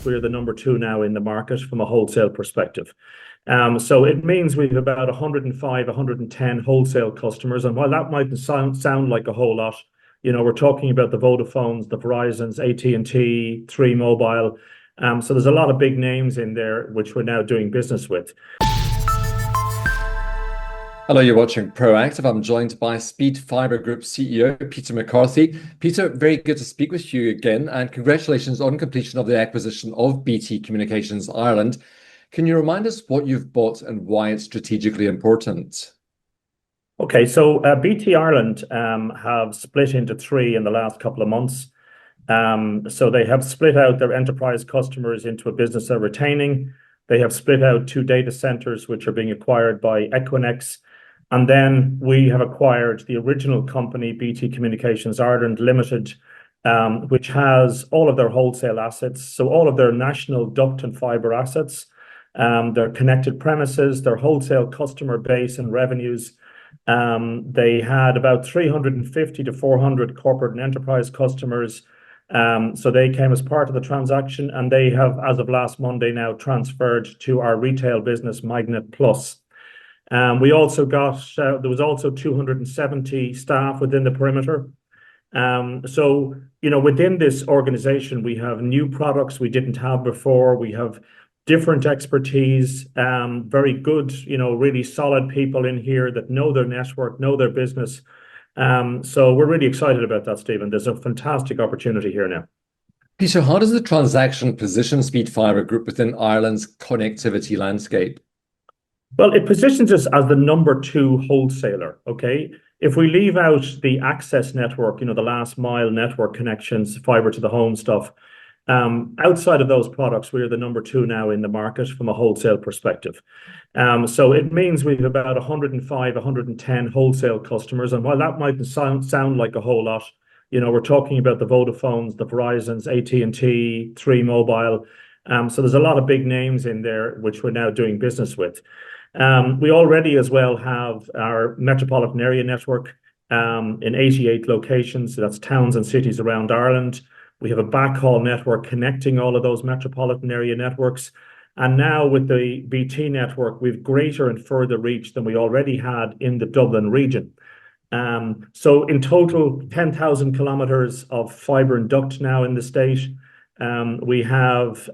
we are the number two now in the market from a wholesale perspective. So it means we have about 105, 110 wholesale customers. And while that mightn't sound like a whole lot, we're talking about the Vodafones, the Verizons, AT&T, Three Mobile. So there's a lot of big names in there which we're now doing business with. Hello, you're watching Proactive. I'm joined by Speed Fibre Group CEO, Peter McCarthy. Peter, very good to speak with you again, and congratulations on completion of the acquisition of BT Communications Ireland. Can you remind us what you've bought and why it's strategically important? Okay, so BT Ireland have split into three in the last couple of months. So they have split out their enterprise customers into a business they're retaining. They have split out two data centers, which are being acquired by Equinix. And then we have acquired the original company, BT Communications Ireland Limited, which has all of their wholesale assets. So all of their national duct and fibre assets, their connected premises, their wholesale customer base and revenues. They had about 350 to 400 corporate and enterprise customers. So they came as part of the transaction, and they have, as of last Monday, now transferred to our retail business, Magnet Plus. We also got, there was also 270 staff within the perimeter. So, within this organization, we have new products we didn't have before. We have different expertise, very good, really solid people in here that know their network, know their business. So we're really excited about that, Stephen. There's a fantastic opportunity here now. Peter, how does the transaction position Speed Fibre Group within Ireland's connectivity landscape? Well, it positions us as the number two wholesaler, okay? If we leave out the access network, the last mile network connections, fibre to the home stuff, outside of those products, we are the number two now in the market from a wholesale perspective. So it means we have about 105, 110 wholesale customers. And while that mightn't sound like a whole lot, we're talking about the Vodafones, the Verizons, AT&T, Three Mobile. So there's a lot of big names in there which we're now doing business with. We already as well have our metropolitan area network in 88 locations. So that's towns and cities around Ireland. We have a backhaul network connecting all of those metropolitan area networks. And now with the BT network, we've greater and further reach than we already had in the Dublin region. So in total, 10,000 kilometres of fibre and duct now in the state. We have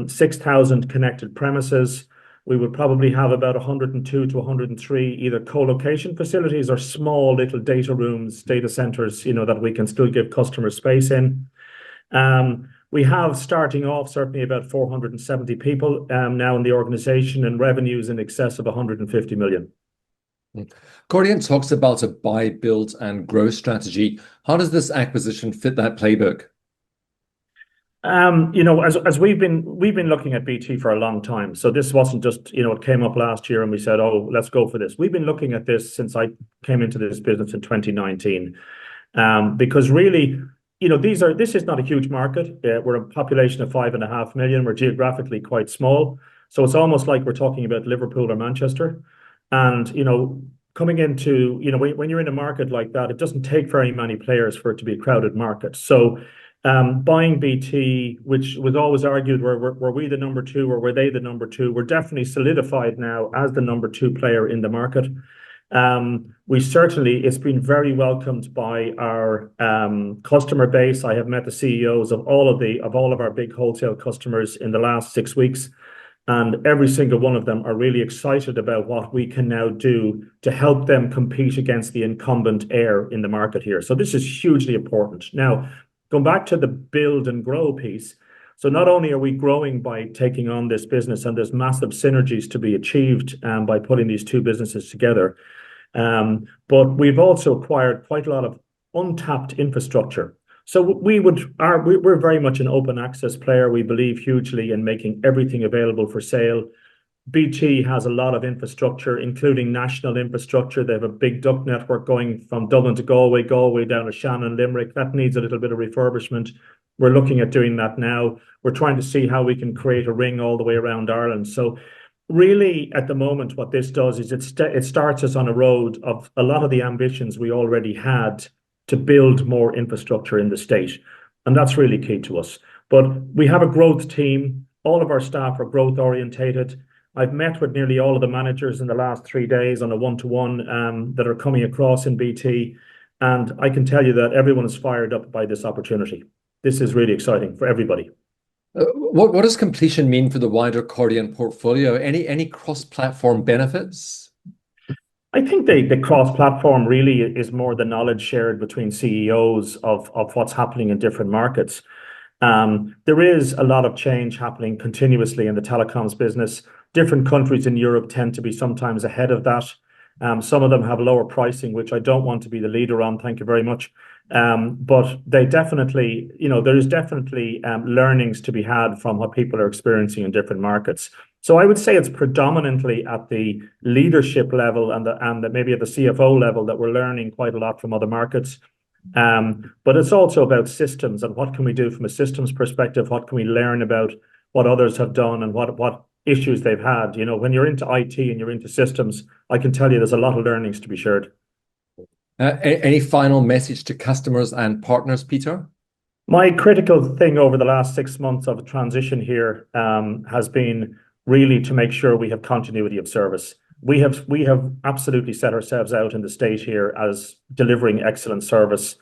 6,000 connected premises. We would probably have about 102 to 103 either co-location facilities or small little data rooms, data centres, that we can still give customer space in. We have, starting off, certainly about 470 people now in the organisation, and revenues in excess of 150 million. Cordiant talks about a buy, build and grow strategy. How does this acquisition fit that playbook? As we've been looking at BT for a long time. So this wasn't just, it came up last year and we said, oh, let's go for this. We've been looking at this since I came into this business in 2019. Because really, this is not a huge market. We're a population of 5.5 million. We're geographically quite small. So it's almost like we're talking about Liverpool or Manchester. And, coming into, when you're in a market like that, it doesn't take very many players for it to be a crowded market. So buying BT, which was always argued, were we the number two or were they the number two? We're definitely solidified now as the number two player in the market. It's been very welcomed by our customer base. I have met the CEOs of all of our big wholesale customers in the last 6 weeks, and every single one of them are really excited about what we can now do to help them compete against the incumbent heir in the market here. So this is hugely important. Now, going back to the build and grow piece. So not only are we growing by taking on this business, and there's massive synergies to be achieved by putting these two businesses together, but we've also acquired quite a lot of untapped infrastructure. So we're very much an open access player. We believe hugely in making everything available for sale. BT has a lot of infrastructure, including national infrastructure. They have a big duct network going from Dublin to Galway, Galway down to Shannon, Limerick. That needs a little bit of refurbishment. We're looking at doing that now. We're trying to see how we can create a ring all the way around Ireland. So really, at the moment, what this does is it starts us on a road of a lot of the ambitions we already had to build more infrastructure in the state. And that's really key to us. But we have a growth team. All of our staff are growth orientated. I've met with nearly all of the managers in the last 3 days on a one-to-one that are coming across in BT. And I can tell you that everyone is fired up by this opportunity. This is really exciting for everybody. What does completion mean for the wider Cordiant portfolio? Any cross-platform benefits? I think the cross-platform really is more the knowledge shared between CEOs of what's happening in different markets. There is a lot of change happening continuously in the telecoms business. Different countries in Europe tend to be sometimes ahead of that. Some of them have lower pricing, which I don't want to be the leader on. Thank you very much. But they definitely, there is definitely learnings to be had from what people are experiencing in different markets. So I would say it's predominantly at the leadership level and maybe at the CFO level that we're learning quite a lot from other markets. But it's also about systems and what can we do from a systems perspective? What can we learn about what others have done and what issues they've had? When you're into IT and you're into systems, I can tell you there's a lot of learnings to be shared. Any final message to customers and partners, Peter? My critical thing over the last 6 months of transition here has been really to make sure we have continuity of service. We have absolutely set ourselves out in the state here as delivering excellent service.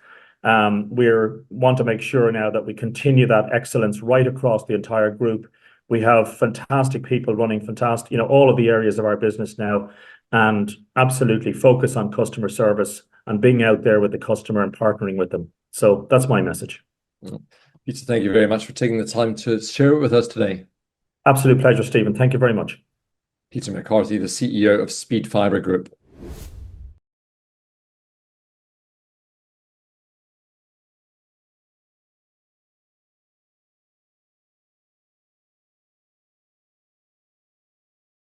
We want to make sure now that we continue that excellence right across the entire group. We have fantastic people running fantastic, all of the areas of our business now, and absolutely focus on customer service and being out there with the customer and partnering with them. So that's my message. Peter, thank you very much for taking the time to share it with us today. Absolute pleasure, Stephen. Thank you very much. Peter McCarthy, the CEO of Speed Fibre Group.